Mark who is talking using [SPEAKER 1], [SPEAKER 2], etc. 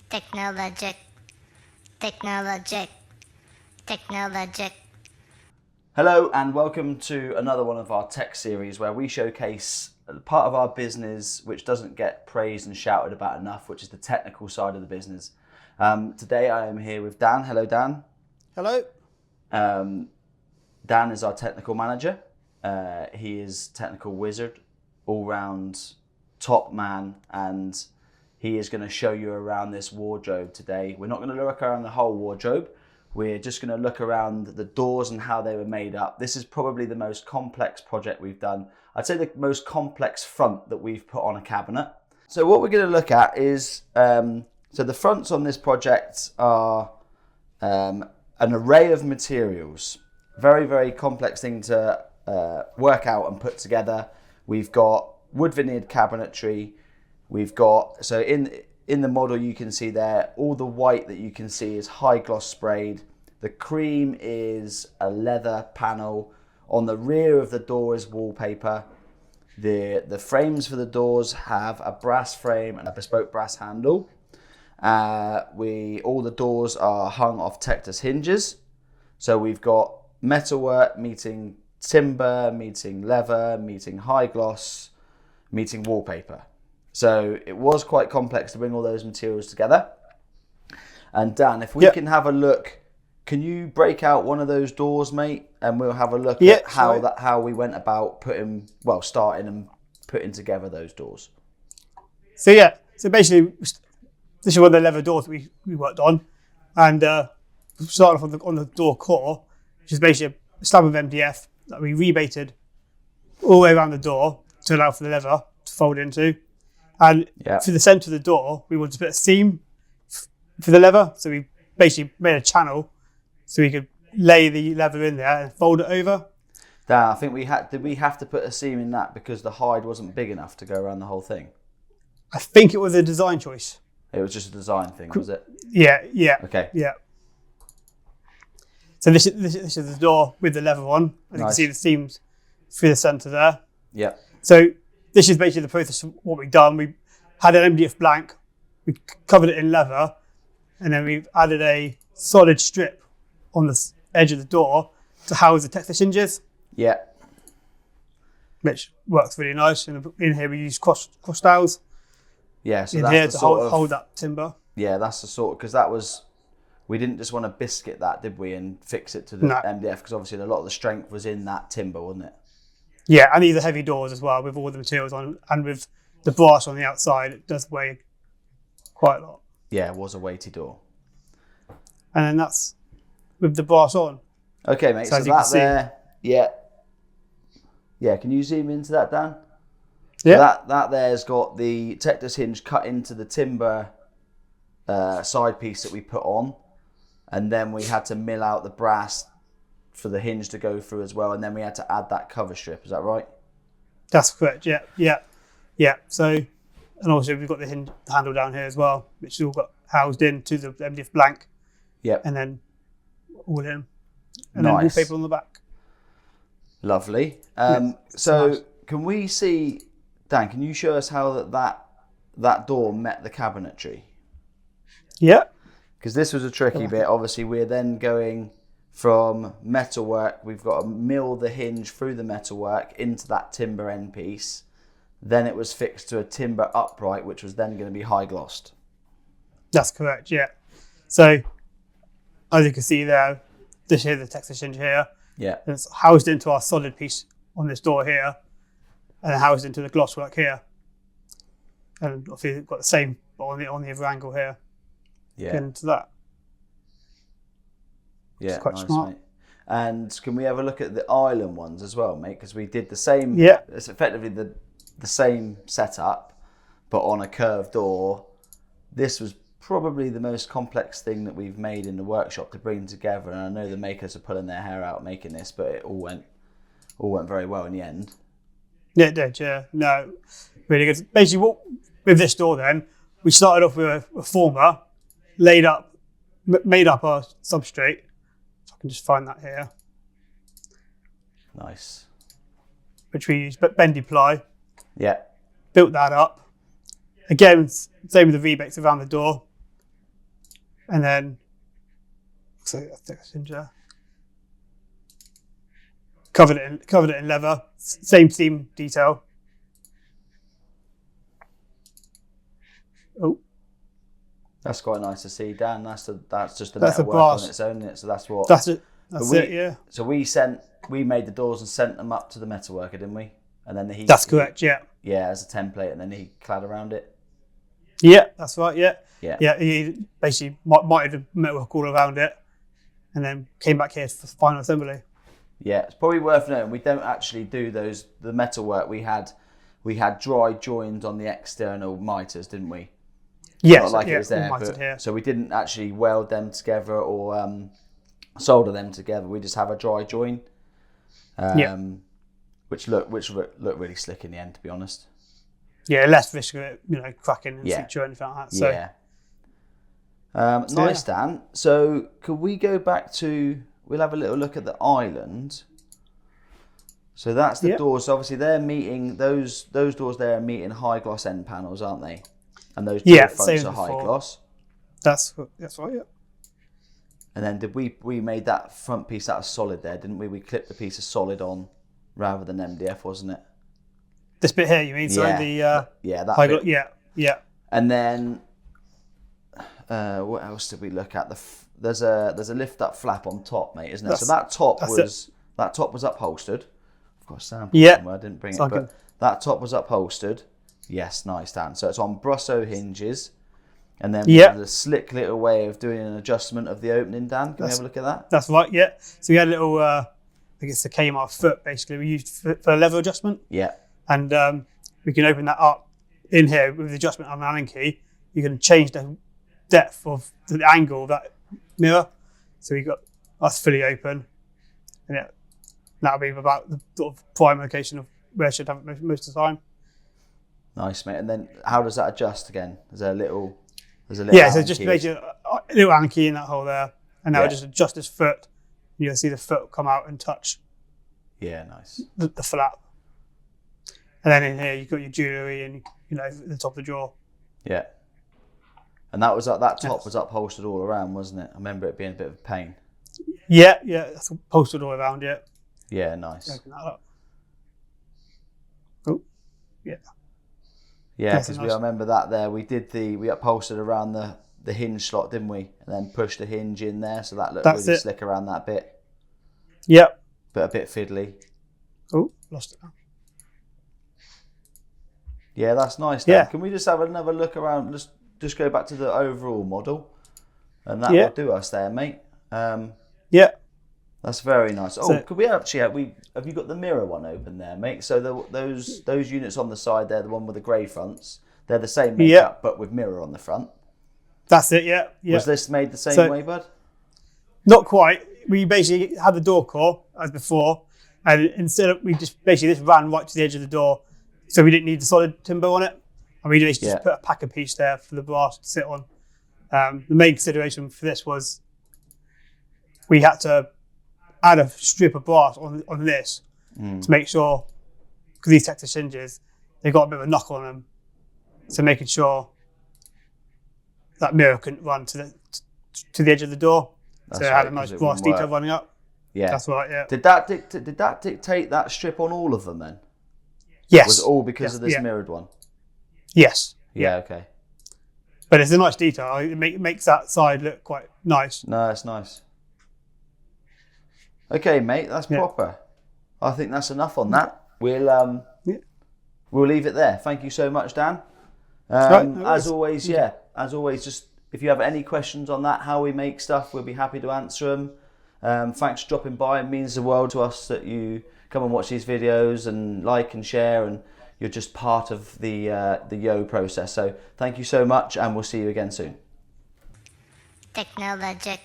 [SPEAKER 1] Technologic, technologic, technologic.
[SPEAKER 2] Hello and welcome to another one of our tech series where we showcase part of our business which doesn't get praised and shouted about enough, which is the technical side of the business. Today I am here with Dan. Hello, Dan.
[SPEAKER 3] Hello.
[SPEAKER 2] Dan is our technical manager. He is technical wizard, all-round top man, and he is going to show you around this wardrobe today. We're not going to look around the whole wardrobe. We're just going to look around the doors and how they were made up. This is probably the most complex project we've done. I'd say the most complex front that we've put on a cabinet. So what we're going to look at is, so the fronts on this project are an array of materials. Very, very complex thing to work out and put together. We've got wood veneered cabinetry. We've got, so in the model you can see there, all the white that you can see is high gloss sprayed. The cream is a leather panel. On the rear of the door is wallpaper. The frames for the doors have a brass frame and a bespoke brass handle. All the doors are hung off Texas hinges. So we've got metalwork meeting timber, meeting leather, meeting high gloss, meeting wallpaper. So it was quite complex to bring all those materials together. And Dan, if we can have a look, can you break out one of those doors, mate? And we'll have a look at how we went about starting and putting together those doors.
[SPEAKER 3] So basically, this is one of the leather doors that we worked on, and started off on the door core, which is basically a slab of MDF that we rebaited all the way around the door to allow for the leather to fold into. And for the centre of the door, we wanted to put a seam for the leather. So we basically made a channel so we could lay the leather in there and fold it over.
[SPEAKER 2] Dan, I think did we have to put a seam in that because the hide wasn't big enough to go around the whole thing?
[SPEAKER 3] I think it was a design choice.
[SPEAKER 2] It was just a design thing, was it?
[SPEAKER 3] Yeah.
[SPEAKER 2] Okay.
[SPEAKER 3] Yeah. So this is the door with the leather on. And you can see the seams through the centre there.
[SPEAKER 2] Yeah.
[SPEAKER 3] So this is basically the process of what we've done. We had an MDF blank, we covered it in leather, and then we've added a solid strip on the edge of the door to house the Texas hinges.
[SPEAKER 2] Yeah.
[SPEAKER 3] Which works really nice. And in here we use cross dowels.
[SPEAKER 2] Yeah, so
[SPEAKER 3] in
[SPEAKER 2] that's
[SPEAKER 3] here
[SPEAKER 2] the
[SPEAKER 3] to
[SPEAKER 2] sort
[SPEAKER 3] hold that timber.
[SPEAKER 2] Yeah, that's the sort, because we didn't just want to biscuit that, did we, and fix it to the MDF, because obviously a lot of the strength was in that timber, wasn't it?
[SPEAKER 3] Yeah, and these are heavy doors as well with all the materials on, and with the brass on the outside, it does weigh quite a lot.
[SPEAKER 2] Yeah, it was a weighty door.
[SPEAKER 3] And then that's with the brass on.
[SPEAKER 2] Okay, mate, so that there, yeah, can you zoom into that, Dan?
[SPEAKER 3] Yeah.
[SPEAKER 2] So that there's got the Texas hinge cut into the timber side piece that we put on, and then we had to mill out the brass for the hinge to go through as well, and then we had to add that cover strip. Is that right?
[SPEAKER 3] That's correct. Yeah. So, and also we've got the handle down here as well, which has all got housed into the MDF blank.
[SPEAKER 2] Yep.
[SPEAKER 3] And then all in, and then wallpaper on the back.
[SPEAKER 2] Lovely. So nice. Can we see, Dan? Can you show us how that door met the cabinetry?
[SPEAKER 3] Yeah.
[SPEAKER 2] Because this was a tricky bit. Obviously, we're then going from metalwork. We've got to mill the hinge through the metalwork into that timber end piece. Then it was fixed to a timber upright, which was then going to be high glossed.
[SPEAKER 3] That's correct. Yeah. So, as you can see there, this here, the Texas hinge here.
[SPEAKER 2] Yeah.
[SPEAKER 3] And it's housed into our solid piece on this door here, and then housed into the gloss work here. And obviously, we've got the same, but on the other angle here.
[SPEAKER 2] Yeah.
[SPEAKER 3] Into that.
[SPEAKER 2] Yeah,
[SPEAKER 3] it's quite
[SPEAKER 2] nice,
[SPEAKER 3] smart.
[SPEAKER 2] Mate. And can we have a look at the island ones as well, mate? Because we did the same.
[SPEAKER 3] Yeah.
[SPEAKER 2] It's effectively the same setup, but on a curved door. This was probably the most complex thing that we've made in the workshop to bring together. And I know the makers are pulling their hair out making this, but it all went very well in the end.
[SPEAKER 3] Yeah, it did. Yeah. No, really good. Basically, with this door, then we started off with a former, made up our substrate. So I can just find that here.
[SPEAKER 2] Nice.
[SPEAKER 3] Which we used bendy ply.
[SPEAKER 2] Yeah.
[SPEAKER 3] Built that up. Again, same with the rebates around the door. and then so I think it's in there. Covered it in leather. Same seam detail. Oh,
[SPEAKER 2] That's quite nice to see, Dan. That's just the
[SPEAKER 3] That's a
[SPEAKER 2] metalwork
[SPEAKER 3] brass.
[SPEAKER 2] on its own, isn't it? So that's what.
[SPEAKER 3] that's it. That's
[SPEAKER 2] we-
[SPEAKER 3] it. Yeah,
[SPEAKER 2] So we made the doors and sent them up to the metalworker, didn't we? And then
[SPEAKER 3] that's correct. Yeah,
[SPEAKER 2] Yeah, as a template, and then he clad around it.
[SPEAKER 3] yeah, that's right. Yeah,
[SPEAKER 2] Yeah.
[SPEAKER 3] yeah. He basically mited the metalwork all around it, and then came back here for final assembly.
[SPEAKER 2] Yeah, it's probably worth noting we don't actually do those. The metalwork we had dry joined on the external miters, didn't we?
[SPEAKER 3] Yes,
[SPEAKER 2] Not like
[SPEAKER 3] yeah,
[SPEAKER 2] it was there,
[SPEAKER 3] all mited
[SPEAKER 2] but,
[SPEAKER 3] here.
[SPEAKER 2] so we didn't actually weld them together or solder them together. We just have a dry join, which look really slick in the end, to be honest.
[SPEAKER 3] Yeah, less risk of it, cracking in the
[SPEAKER 2] Yeah.
[SPEAKER 3] future or anything like that. So
[SPEAKER 2] Yeah. Nice, Dan. So could we go back to? We'll have a little look at the island. So that's the
[SPEAKER 3] Yep.
[SPEAKER 2] doors. So obviously they're meeting those doors there are meeting high gloss end panels, aren't they? And those door
[SPEAKER 3] Yeah,
[SPEAKER 2] fronts
[SPEAKER 3] same as
[SPEAKER 2] are high
[SPEAKER 3] before.
[SPEAKER 2] gloss.
[SPEAKER 3] that's right. Yeah.
[SPEAKER 2] And then did we made that front piece out of solid there, didn't we? We clipped the piece of solid on rather than MDF, wasn't it?
[SPEAKER 3] This bit here, you mean? Sorry,
[SPEAKER 2] Yeah.
[SPEAKER 3] the
[SPEAKER 2] Yeah, that
[SPEAKER 3] high
[SPEAKER 2] bit.
[SPEAKER 3] yeah.
[SPEAKER 2] And then what else did we look at? There's a lift up flap on top, mate, isn't there? So that top was upholstered. I've got a sample
[SPEAKER 3] Yeah.
[SPEAKER 2] somewhere. I didn't bring it,
[SPEAKER 3] So I
[SPEAKER 2] but
[SPEAKER 3] can-
[SPEAKER 2] that top was upholstered. Yes, nice, Dan. So it's on Brusso hinges, and then
[SPEAKER 3] Yeah.
[SPEAKER 2] the slick little way of doing an adjustment of the opening. Dan, can we have a look at that?
[SPEAKER 3] That's right. Yeah. So we had a little, I think it's the Kmart foot basically. We used for a lever adjustment,
[SPEAKER 2] Yeah,
[SPEAKER 3] and we can open that up in here with the adjustment on an Allen key. You can change the depth of the angle of that mirror. So we got us fully open, and that'll be about the sort of prime location of where I should have it most of the time.
[SPEAKER 2] nice, mate. And then how does that adjust again? There's a little.
[SPEAKER 3] Yeah, so
[SPEAKER 2] Allen
[SPEAKER 3] just
[SPEAKER 2] key.
[SPEAKER 3] basically a little Allen key in that hole there, and now
[SPEAKER 2] Yeah.
[SPEAKER 3] just adjust his foot. You'll see the foot come out and touch
[SPEAKER 2] Yeah, nice.
[SPEAKER 3] the flap. And then in here you've got your jewellery and the top of the drawer.
[SPEAKER 2] Yeah. And that top
[SPEAKER 3] Yes.
[SPEAKER 2] was upholstered all around, wasn't it? I remember it being a bit of a pain.
[SPEAKER 3] Yeah, that's posted all around it.
[SPEAKER 2] Yeah, nice.
[SPEAKER 3] Open that up. Oh, yeah.
[SPEAKER 2] Yeah,
[SPEAKER 3] That's
[SPEAKER 2] because
[SPEAKER 3] nice.
[SPEAKER 2] I remember that there. We upholstered around the hinge slot, didn't we? And then pushed the hinge in there, so that looked
[SPEAKER 3] That's
[SPEAKER 2] really
[SPEAKER 3] it.
[SPEAKER 2] slick around that bit,
[SPEAKER 3] Yep.
[SPEAKER 2] but a bit fiddly.
[SPEAKER 3] Oh, lost it now.
[SPEAKER 2] Yeah, that's nice. Dan.
[SPEAKER 3] Yeah.
[SPEAKER 2] Can we just have another look around? Just go back to the overall model, and that
[SPEAKER 3] Yeah.
[SPEAKER 2] will do us there, mate.
[SPEAKER 3] Yeah.
[SPEAKER 2] That's very nice. Oh,
[SPEAKER 3] So-
[SPEAKER 2] could we actually have you got the mirror one open there, mate? So those units on the side there, the one with the grey fronts, they're the same makeup,
[SPEAKER 3] Yeah.
[SPEAKER 2] but with mirror on the front.
[SPEAKER 3] That's it, yeah.
[SPEAKER 2] Was this made the same
[SPEAKER 3] So-
[SPEAKER 2] way, bud?
[SPEAKER 3] Not quite. We basically had the door core as before, and instead of this ran right to the edge of the door, so we didn't need the solid timber on it, and we basically
[SPEAKER 2] Yeah.
[SPEAKER 3] just put a packer piece there for the brass to sit on. The main consideration for this was we had to add a strip of brass on this to make sure, because these Texas hinges, they got a bit of a knock on them, so making sure that mirror couldn't run to the edge of the door.
[SPEAKER 2] That's
[SPEAKER 3] So it had a
[SPEAKER 2] right,
[SPEAKER 3] nice
[SPEAKER 2] 'cause it
[SPEAKER 3] brass
[SPEAKER 2] wouldn't
[SPEAKER 3] detail
[SPEAKER 2] work.
[SPEAKER 3] running up.
[SPEAKER 2] Yeah.
[SPEAKER 3] That's right, yeah.
[SPEAKER 2] Did that dictate that strip on all of them then?
[SPEAKER 3] Yes.
[SPEAKER 2] Was it all because
[SPEAKER 3] Yes,
[SPEAKER 2] of this
[SPEAKER 3] yeah.
[SPEAKER 2] mirrored one?
[SPEAKER 3] Yes.
[SPEAKER 2] Yeah. Okay.
[SPEAKER 3] But it's a nice detail. It makes that side look quite nice.
[SPEAKER 2] No, that's nice. Okay, mate, that's
[SPEAKER 3] Yeah.
[SPEAKER 2] proper. I think that's enough on that. We'll
[SPEAKER 3] Yeah.
[SPEAKER 2] we'll leave it there. Thank you so much, Dan.
[SPEAKER 3] Right, no worries.
[SPEAKER 2] As always, just if you have any questions on that, how we make stuff, we'll be happy to answer them. Thanks for dropping by. It means the world to us that you come and watch these videos and like and share, and you're just part of the YEO process. So thank you so much, and we'll see you again soon.
[SPEAKER 1] Technologic.